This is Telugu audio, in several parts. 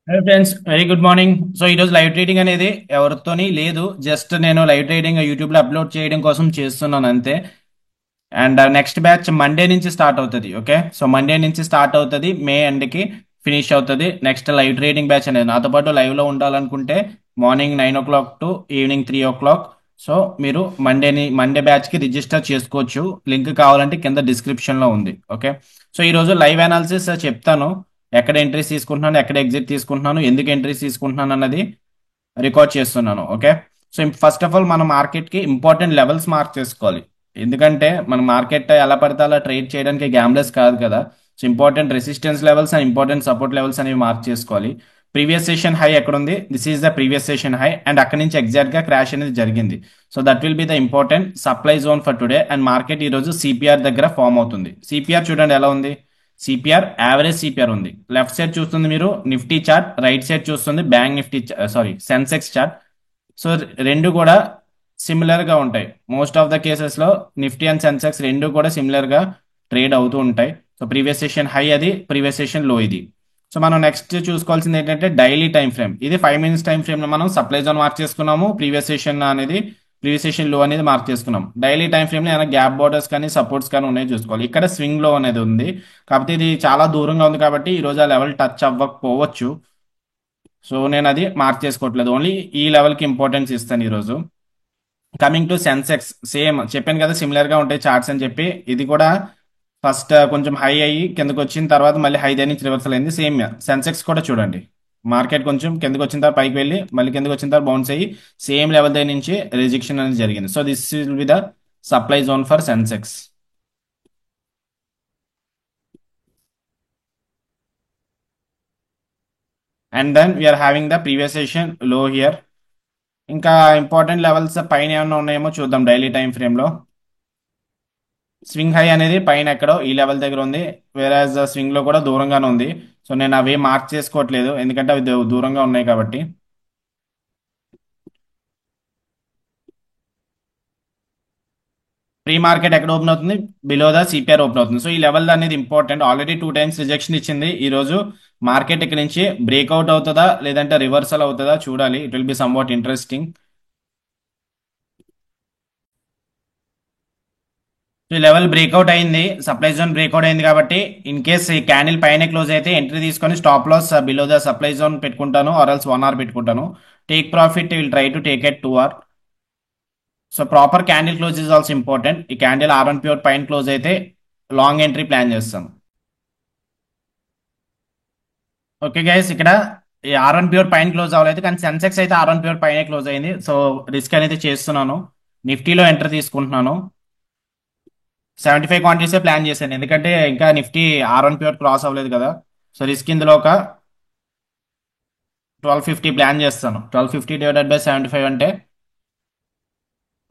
Hi friends, very good morning. So ఈరోజు లైవ్ ట్రేడింగ్ అనేది ఎవరితోని లేదు, జస్ట్ నేను లైవ్ ట్రేడింగ్ యూట్యూబ్లో అప్లోడ్ చేయడం కోసం చేస్తున్నాను అంతే. అండ్ నెక్స్ట్ బ్యాచ్ మండే నుంచి స్టార్ట్ అవుతుంది. ఓకే, సో మండే నుంచి స్టార్ట్ అవుతుంది, మే ఎండ్కి ఫినిష్ అవుతుంది నెక్స్ట్ లైవ్ ట్రేడింగ్ బ్యాచ్ అనేది. నాతో పాటు లైవ్లో ఉండాలనుకుంటే morning 9 o'clock to evening 3 o'clock. So మీరు మండే బ్యాచ్కి రిజిస్టర్ చేసుకోవచ్చు. లింక్ కావాలంటే కింద డిస్క్రిప్షన్లో ఉంది. ఓకే, సో ఈరోజు లైవ్ అనాలిసిస్ చెప్తాను. ఎక్కడ ఎంట్రీస్ తీసుకుంటున్నాను, ఎక్కడ ఎగ్జిట్ తీసుకుంటున్నాను, ఎందుకు ఎంట్రీస్ తీసుకుంటున్నాను అన్నది రికార్డ్ చేస్తున్నాను. Okay, so first of all మన మార్కెట్కి ఇంపార్టెంట్ లెవెల్స్ మార్క్ చేసుకోవాలి. ఎందుకంటే మన మార్కెట్ ఎలా పడితే అలా ట్రేడ్ చేయడానికి గ్యాంబ్లెస్ కాదు కదా. So important resistance levels and important support levels అనేవి మార్క్ చేసుకోవాలి. ప్రీవియస్ సెషన్ హై ఎక్కడ ఉంది, this is the previous session high, and అక్కడ నుంచి ఎగ్జాక్ట్ గా క్రాష్ అనేది జరిగింది. So that will be the important supply zone for today. And market ఈ రోజు సిపిఆర్ దగ్గర ఫామ్ అవుతుంది. సిపిఆర్ చూడండి ఎలా ఉంది. సిపిఆర్ యావరేజ్ సిపిఆర్ ఉంది. లెఫ్ట్ సైడ్ చూస్తుంది మీరు నిఫ్టీ చార్ట్, రైట్ సైడ్ చూస్తుంది bank Nifty, sorry Sensex chart. So రెండు కూడా సిమిలర్ గా ఉంటాయి. మోస్ట్ ఆఫ్ ద కేసెస్ లో నిఫ్టీ అండ్ సెన్సెక్స్ రెండు కూడా సిమిలర్ గా ట్రేడ్ అవుతూ ఉంటాయి. సో ప్రీవియస్ సెషన్ హై అది, ప్రీవియస్ సెషన్ లో ఇది. సో మనం నెక్స్ట్ చూసుకోవాల్సింది ఏంటంటే డైలీ టైం ఫ్రేమ్. ఇది 5 minutes టైం ఫ్రేమ్ లో మనం సప్లై జోన్ మార్క్ చేసుకున్నాము. ప్రీవియస్ సెషన్ లో అనేది మార్క్ చేసుకున్నాం. డైలీ టైం ఫ్రేమ్ లో ఏమైనా గ్యాప్ బార్డర్స్ కానీ సపోర్ట్స్ కానీ ఉన్నాయి చూసుకోవాలి. ఇక్కడ స్వింగ్ లో అనేది ఉంది కాకపోతే ఇది చాలా దూరంగా ఉంది కాబట్టి ఈ రోజు ఆ లెవెల్ టచ్ అవ్వకపోవచ్చు. సో నేను అది మార్క్ చేసుకోవట్లేదు, ఓన్లీ ఈ లెవెల్ కి ఇంపార్టెన్స్ ఇస్తాను ఈరోజు. కమింగ్ టు సెన్సెక్స్, సేమ్ చెప్పాను కదా సిమిలర్ గా ఉంటాయి చార్ట్స్ అని చెప్పి. ఇది కూడా ఫస్ట్ కొంచెం హై అయ్యి కిందకు వచ్చిన తర్వాత మళ్ళీ హై దగ్గర నుంచి రివర్సల్ అయింది. సేమ్ సెన్సెక్స్ కూడా చూడండి. మార్కెట్ కొంచెం కిందకు వచ్చిన తర్వాత పైకి వెళ్ళి మళ్ళీ కిందకు వచ్చిన తర్వాత బౌన్స్ అయ్యి సేమ్ లెవెల్ దగ్గర నుంచి రిజెక్షన్ అనేది జరిగింది. So this will be the supply zone for Sensex. And then we are having the previous session లో హియర్. ఇంకా ఇంపార్టెంట్ లెవెల్స్ పైన ఏమైనా ఉన్నాయేమో చూద్దాం. డైలీ టైం ఫ్రేమ్ లో స్వింగ్ హై అనేది పైన ఎక్కడో ఈ లెవెల్ దగ్గర ఉంది, వేరేజ్ స్వింగ్ లో కూడా దూరంగానే ఉంది. సో నేను అవి మార్క్ చేసుకోవట్లేదు ఎందుకంటే అవి దూరంగా ఉన్నాయి కాబట్టి. ప్రీ మార్కెట్ ఎక్కడ ఓపెన్ అవుతుంది, బిలో ద సిపిఆర్ ఓపెన్ అవుతుంది. సో ఈ లెవెల్ అనేది ఇంపార్టెంట్. ఆల్రెడీ 2 times రిజెక్షన్ ఇచ్చింది. ఈ రోజు మార్కెట్ ఇక్కడ నుంచి బ్రేక్అవుట్ అవుతుందా లేదంటే రివర్సల్ అవుతుందా చూడాలి. It will be somewhat interesting. ఈ లెవెల్ బ్రేక్అవుట్ అయింది, సప్లై జోన్ బ్రేక్అవుట్ అయింది కాబట్టి ఇన్ కేస్ ఈ క్యాండిల్ పైన క్లోజ్ అయితే ఎంట్రీ తీసుకొని stop loss below the supply zone పెట్టుకుంటాను, ఆర్ ఎల్స్ 1 hour పెట్టుకుంటాను. Take profit will try to take at 2 hour. So proper candle close is also important. ఈ క్యాండిల్ ఆర్1 ప్యూర్ పైన క్లోజ్ అయితే లాంగ్ ఎంట్రీ ప్లాన్ చేస్తాం. ఓకే గైస్, ఇక్కడ ఈ ఆర్1 ప్యూర్ పైన క్లోజ్ అవ్వలేదు కానీ సెన్సెక్స్ అయితే ఆర్1 ప్యూర్ పైన క్లోజ్ అయింది. సో రిస్క్ అనేది చేస్తున్నాను. నిఫ్టీలో ఎంటర్ తీసుకుంటున్నాను. 75 క్వాంటిటీసే ప్లాన్ చేశాను ఎందుకంటే ఇంకా నిఫ్టీ ఆర్1 ప్యూర్ క్రాస్ అవ్వలేదు కదా. సో రిస్క్ ఇందులో ఒక 1250 ప్లాన్ చేస్తాను. 1250 / 75 అంటే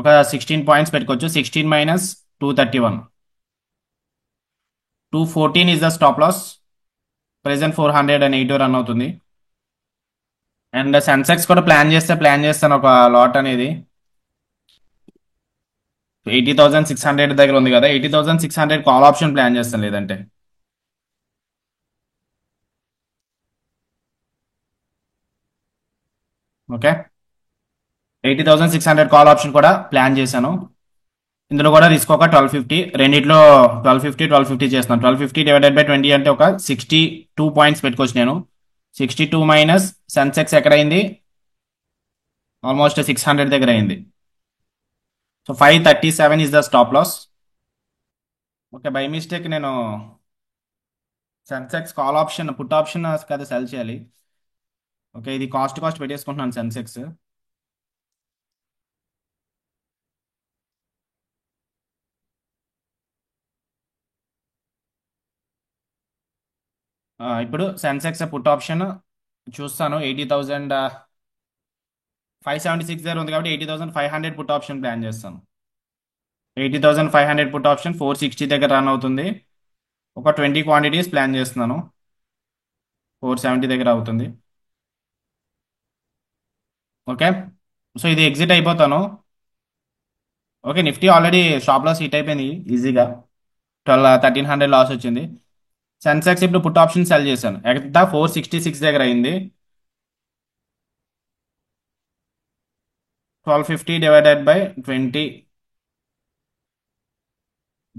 ఒక 16 పాయింట్స్ పెట్టుకోవచ్చు. 16 minus 231, 214 is the stop loss. Present 480 run అవుతుంది. అండ్ సెన్సెక్స్ కూడా ప్లాన్ చేస్తాను ఒక లాట్ అనేది. 80,600 దగ్గర ఉంది కదా, 80,600 కాల్ ఆప్షన్ ప్లాన్ చేస్తాను లేదంటే. ఓకే, 80,600 కాల్ ఆప్షన్ కూడా ప్లాన్ చేశాను. ఇందులో కూడా రిస్క్ ఒక 1250, రెండిట్లో 1250 చేస్తున్నాను. 1250 / 20 అంటే ఒక 62 పాయింట్స్ పెట్టుకోవచ్చు నేను. 62 మైనస్ సెన్సెక్స్ ఎక్కడైంది, ఆల్మోస్ట్ 600 దగ్గర అయింది. So 537 is the stop loss. Okay, by mistake నేను Sensex call option put option కదా సెల్ చేయాలి. ఓకే, ఇది కాస్ట్ పెట్టేసుకుంటున్నాను సెన్సెక్స్. ఇప్పుడు సెన్సెక్స్ పుట్ ఆప్షన్ చూస్తాను. 80,576 దగ్గర ఉంది కాబట్టి 80,500 పుట్ ఆప్షన్ ప్లాన్ చేస్తాను. 80,500 పుట్ ఆప్షన్ 460 దగ్గర రన్ అవుతుంది. ఒక 20 క్వాంటిటీస్ ప్లాన్ చేస్తున్నాను. 470 దగ్గర అవుతుంది. ఓకే, సో ఇది ఎగ్జిట్ అయిపోతాను. Okay, Nifty already stop loss hit అయిపోయింది ఈజీగా. 1300 లాస్ వచ్చింది. సెన్సెక్స్ ఇప్పుడు పుట్ ఆప్షన్ సెల్ చేశాను. ఎంత 466 దగ్గర అయింది. 1250 divided by 20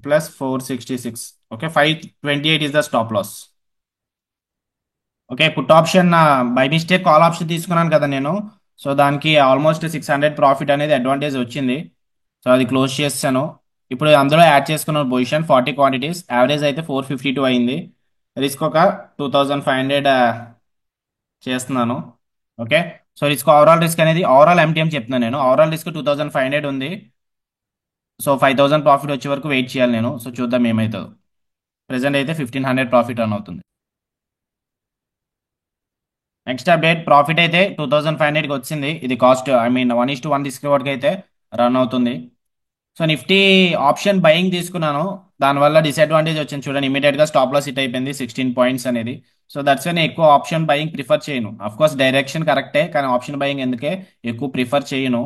plus 466. Okay, 528 is the stop loss. Okay, put option by mistake call option తీసుకున్నాను కదా నేను. సో దానికి ఆల్మోస్ట్ 600 ప్రాఫిట్ అనేది అడ్వాంటేజ్ వచ్చింది. సో అది క్లోజ్ చేస్తాను. ఇప్పుడు అందులో యాడ్ చేసుకున్న పొజిషన్ 40 క్వాంటిటీస్, యావరేజ్ అయితే 452 అయింది. రిస్క్ ఒక 2500 చేస్తున్నాను. Okay, so risk overall risk అనేది ఓవరాల్ ఎంటీఎం చెప్తున్నాను నేను. ఓవరాల్ రిస్క్ 2500 ఉంది. సో 5000 ప్రాఫిట్ వచ్చే వరకు వెయిట్ చేయాలి నేను. సో చూద్దాం ఏమవుతుందో. ప్రెసెంట్ అయితే 1500 ప్రాఫిట్ రన్ అవుతుంది. నెక్స్ట్ అప్డేట్, ప్రాఫిట్ అయితే 2500కి వచ్చింది. ఇది కాస్ట్ ఐ మీన్ 1:1 రిస్క్ వరకు అయితే రన్ అవుతుంది. సో నిఫ్టీ ఆప్షన్ బయింగ్ తీసుకున్నాను. దానివల్ల డిసడ్వాంటేజ్ వచ్చింది చూడండి. ఇమీడియట్ గా స్టాప్ లాస్ హిట్ అయిపోయింది 16 పాయింట్స్ అనేది. సో దట్స్ నేను ఎక్కువ ఆప్షన్ బయింగ్ ప్రిఫర్ చేయను. అఫ్ కోర్స్ డైరెక్షన్ కరెక్టే, కానీ ఆప్షన్ బయింగ్ ఎందుకే ఎక్కువ ప్రిఫర్ చేయను.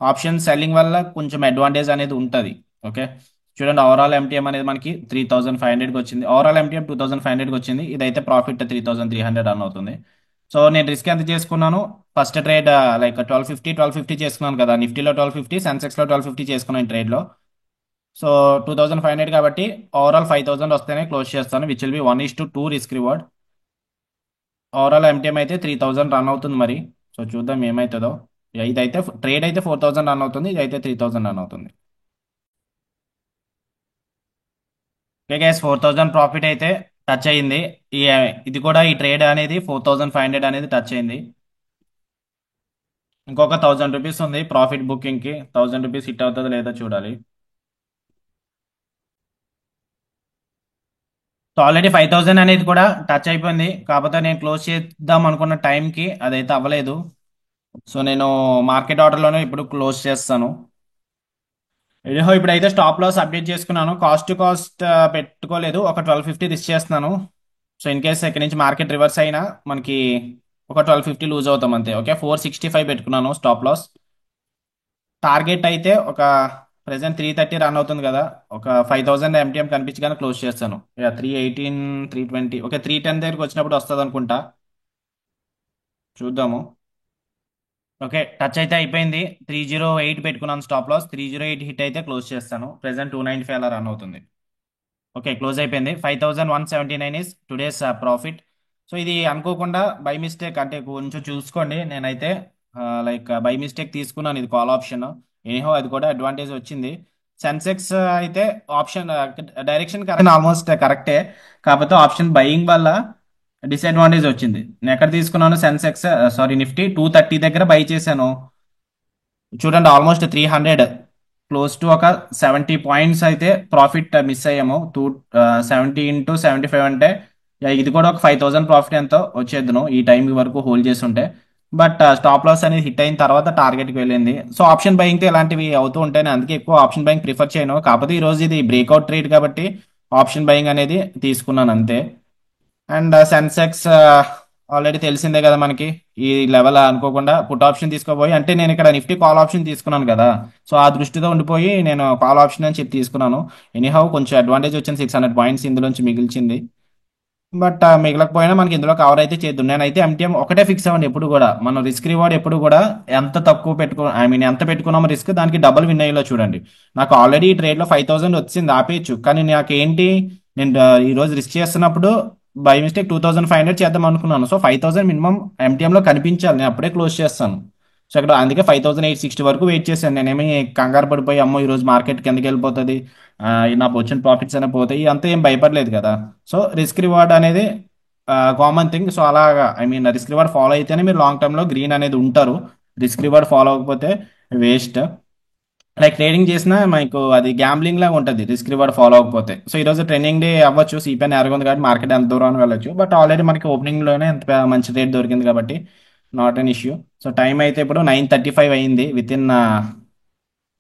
ఆప్షన్ సెల్లింగ్ వల్ల కొంచెం అడ్వాంటేజ్ అనేది ఉంటుంది. ఓకే, చూడండి ఓవరాల్ ఎంటీఎం అనేది మనకి 3500కి వచ్చింది. ఓవరాల్ ఎంటీఎం 2500కి వచ్చింది. ఇదైతే ప్రాఫిట్ 3300 రన్ అవుతుంది. సో నేను రిస్క్ ఎంత చేసుకున్నాను, ఫస్ట్ ట్రేడ్ లైక్ 1250 చేసుకున్నాను కదా. నిఫ్టీలో 1250, సెన్సెక్స్లో 1250 చేసుకున్నాను ట్రేడ్లో. సో 2500 కాబట్టి ఓవరాల్ 5000 వస్తేనే క్లోజ్ చేస్తాను, which will be 1:2 risk reward. Overall MTM అయితే 3000 రన్ అవుతుంది మరి. సో చూద్దాం ఏమవుతుందో. ఇదైతే ట్రేడ్ అయితే 4000 రన్ అవుతుంది, ఇదైతే 3000 రన్ అవుతుంది. ఓకే గైస్, 4000 ప్రాఫిట్ అయితే టచ్ అయ్యింది. ఈ ఇది కూడా ఈ ట్రేడ్ అనేది 4500 అనేది టచ్ అయింది. ఇంకొక 1000 రూపీస్ ఉంది ప్రాఫిట్ బుకింగ్ కి. 1000 రూపీస్ హిట్ అవుతుందో లేదో చూడాలి. సో ఆల్రెడీ 5000 అనేది కూడా టచ్ అయిపోయింది. కాకపోతే నేను క్లోజ్ చేద్దాం అనుకున్న టైంకి అదైతే అవ్వలేదు. సో నేను మార్కెట్ ఆర్డర్లోనే ఇప్పుడు క్లోజ్ చేస్తాను. ఏహో ఇప్పుడైతే స్టాప్ లాస్ అప్డేట్ చేసుకున్నాను. కాస్ట్ టు కాస్ట్ పెట్టుకోలేదు, ఒక 1250 రిస్క్ చేస్తున్నాను. సో ఇన్ కేస్ ఇక్కడ నుంచి మార్కెట్ రివర్స్ అయినా మనకి ఒక 1250 లూజ్ అవుతాం అంతే. ఓకే, 465 పెట్టుకున్నాను స్టాప్ లాస్. టార్గెట్ అయితే ఒక ప్రెసెంట్ 330 రన్ అవుతుంది కదా. ఒక 5000 ఎంటీఎం కనిపించగానే క్లోజ్ చేస్తాను. 318, 320, ఓకే 310 దగ్గరికి వచ్చినప్పుడు వస్తుంది అనుకుంటా. చూద్దాము. ఓకే, టచ్ అయితే అయిపోయింది. 308 పెట్టుకున్నాను స్టాప్ లాస్. 308 హిట్ అయితే క్లోజ్ చేస్తాను. ప్రెసెంట్ 295 అలా రన్ అవుతుంది. ఓకే, క్లోజ్ అయిపోయింది. 5179 ఇస్ టుడేస్ ప్రాఫిట్. సో ఇది అనుకోకుండా బై మిస్టేక్, అంటే కొంచెం చూసుకోండి. నేనైతే లైక్ బై మిస్టేక్ తీసుకున్నాను ఇది కాల్ ఆప్షన్. ఎనీహో అది కూడా అడ్వాంటేజ్ వచ్చింది. సెన్సెక్స్ అయితే ఆప్షన్ డైరెక్షన్ కరెక్ట్, ఆల్మోస్ట్ కరెక్టే. కాకపోతే ఆప్షన్ బయింగ్ వల్ల డిసడ్వాంటేజ్ వచ్చింది. నేను ఎక్కడ తీసుకున్నాను సెన్సెక్స్, సారీ నిఫ్టీ 230 దగ్గర బై చేశాను. చూడండి ఆల్మోస్ట్ 300, క్లోజ్ టు ఒక 70 పాయింట్స్ అయితే ప్రాఫిట్ మిస్ అయ్యాము. 70 ఇంటూ 75 అంటే ఇది కూడా ఒక 5000 ప్రాఫిట్ ఎంతో వచ్చేద్దును ఈ టైం వరకు హోల్డ్ చేసి ఉంటే. బట్ స్టాప్ లాస్ అనేది హిట్ అయిన తర్వాత టార్గెట్కి వెళ్ళింది. సో ఆప్షన్ బయింగ్ తో ఇలాంటివి అవుతూ ఉంటాయి. నేను అందుకే ఎక్కువ ఆప్షన్ బయింగ్ ప్రిఫర్ చేయను. కాకపోతే ఈ రోజు ఇది బ్రేక్అవుట్ ట్రేడ్ కాబట్టి ఆప్షన్ బయింగ్ అనేది తీసుకున్నాను అంతే. అండ్ సెన్సెక్స్ ఆల్రెడీ తెలిసిందే కదా మనకి. ఈ లెవెల్ అనుకోకుండా పుట్ ఆప్షన్ తీసుకోపోయి, అంటే నేను ఇక్కడ నిఫ్టీ కాల్ ఆప్షన్ తీసుకున్నాను కదా. సో ఆ దృష్టితో ఉండిపోయి నేను కాల్ ఆప్షన్ అని చెప్పి తీసుకున్నాను. ఎనీహౌ కొంచెం అడ్వాంటేజ్ వచ్చింది, 600 పాయింట్స్ ఇందులోంచి మిగిల్చింది. బట్ మిగలకపోయినా మనకి ఇందులో కవర్ అయితే చేద్దాం. నేనైతే ఎంటీఎం ఒకటే ఫిక్స్ అవ్వండి ఎప్పుడు కూడా. మనం రిస్క్ రివార్డ్ ఎప్పుడు కూడా ఎంత తక్కువ పెట్టుకో ఐ మీన్ ఎంత పెట్టుకున్నామో రిస్క్, దానికి డబుల్ విన్ అయ్యేలా చూడండి. నాకు ఆల్రెడీ ఈ ట్రేడ్ లో 5000 వచ్చింది, ఆపేయచ్చు. కానీ నాకేంటి, నేను ఈ రోజు రిస్క్ చేస్తున్నప్పుడు బై మిస్టేక్ 2500 చేద్దాం అనుకున్నాను. సో 5000 మినిమం ఎంటీఎం లో కనిపించాలి, నేను అప్పుడే క్లోజ్ చేస్తాను. సో ఇక్కడ అందుకే 5860 వరకు వెయిట్ చేశాను. నేనేమి కంగారు పడిపోయి అమ్మో ఈ రోజు మార్కెట్ కిందకి వెళ్ళిపోతుంది, నాకు వచ్చిన ప్రాఫిట్స్ అనేవి పోతాయి అంతా ఏం భయపడలేదు కదా. సో రిస్క్ రివార్డ్ అనేది కామన్ థింగ్. సో అలాగా I mean risk reward follow అయితేనే మీరు లాంగ్ టర్మ్ లో గ్రీన్ అనేది ఉంటారు. రిస్క్ రివార్డ్ ఫాలో అవ్వకపోతే వేస్ట్. లైక్ ట్రేడింగ్ చేసినా మీకు అది గ్యాంబ్లింగ్ లాగా ఉంటుంది రిస్క్ రివార్డ్ ఫాలో అవ్వకపోతే. సో ఈ రోజు ట్రెండింగ్ డే అవ్వచ్చు, సిపిఎన్ ఎరగొంది కాబట్టి మార్కెట్ ఎంత దూరం వెళ్ళొచ్చు. బట్ ఆల్రెడీ మనకి ఓపెనింగ్ లోనే ఎంత మంచి రేట్ దొరికింది కాబట్టి not an issue. So time అయితే ఇప్పుడు 9:35 అయింది. విత్ ఇన్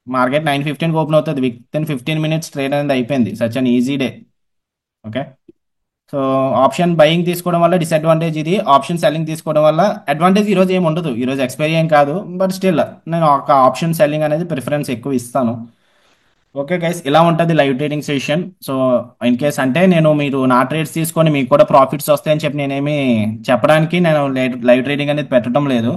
మార్కెట్ 9:15 ఓపెన్ అవుతుంది. విత్ ఇన్ 15 మినిట్స్ ట్రేడ్ అనేది అయిపోయింది. Such an easy day. Okay, so option buying తీసుకోవడం వల్ల డిసడ్వాంటేజ్ ఇది, ఆప్షన్ సెల్లింగ్ తీసుకోవడం వల్ల అడ్వాంటేజ్. ఈ రోజు ఏమి ఉండదు, ఈ రోజు ఎక్స్పైరీ ఏం కాదు. బట్ స్టిల్ నేను ఒక ఆప్షన్ సెల్లింగ్ అనేది ప్రిఫరెన్స్ ఎక్కువ ఇస్తాను. ఓకే గైస్, ఇలా ఉంటుంది live trading session. So in case అంటే నేను మీరు నా ట్రేడ్స్ తీసుకొని మీకు కూడా ప్రాఫిట్స్ వస్తాయని చెప్పి నేనేమి చెప్పడానికి నేను లైవ్ ట్రేడింగ్ అనేది పెట్టడం లేదు.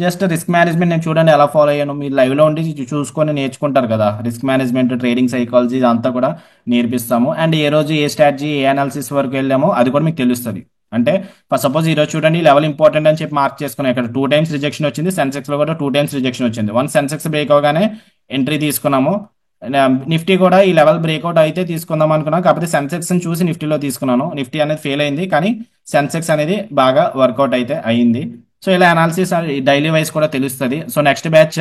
జస్ట్ రిస్క్ మేనేజ్మెంట్ నేను చూడండి ఎలా ఫాలో అయ్యాను. మీరు లైవ్లో ఉండి చూసుకొని నేర్చుకుంటారు కదా, రిస్క్ మేనేజ్మెంట్, ట్రేడింగ్ సైకాలజీ ఇదంతా కూడా నేర్పిస్తాము. అండ్ ఏ రోజు ఏ స్ట్రాటజీ ఏ అనాలిసిస్ వరకు వెళ్ళామో అది కూడా మీకు తెలుస్తుంది. అంటే ఫర్ సపోజ్ ఈ రోజు చూడండి లెవెల్ ఇంపార్టెంట్ అని చెప్పి మార్క్ చేసుకున్నాం. ఇక్కడ 2 టైమ్స్ రిజెక్షన్ వచ్చింది, సెన్సెక్స్ లో కూడా 2 టైమ్స్ రిజెక్షన్ వచ్చింది. వన్ సెన్సెక్స్ బ్రేక్ అవగానే ఎంట్రీ తీసుకున్నాము. నిఫ్టీ కూడా ఈ లెవెల్ బ్రేక్అవుట్ అయితే తీసుకుందాం అనుకున్నాను, కాకపోతే సెన్సెక్స్ చూసి నిఫ్టీలో తీసుకున్నాను. నిఫ్టీ అనేది ఫెయిల్ అయింది, కానీ సెన్సెక్స్ అనేది బాగా వర్కౌట్ అయితే అయ్యింది. సో ఇలా అనాలిసిస్ డైలీ వైస్ కూడా తెలుస్తుంది. So next batch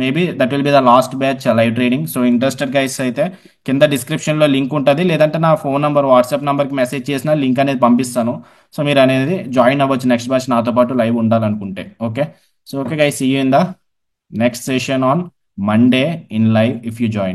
maybe that will be the last batch live trading. So interested guys అయితే కింద డిస్క్రిప్షన్లో లింక్ ఉంటుంది, లేదంటే నా ఫోన్ నంబర్ వాట్సాప్ నంబర్కి మెసేజ్ చేసిన లింక్ అనేది పంపిస్తాను. సో మీరు అనేది జాయిన్ అవ్వచ్చు నెక్స్ట్ బ్యాచ్ నాతో పాటు లైవ్ ఉండాలనుకుంటే. Okay, so okay guys, see you in the next session on Monday in live if you join.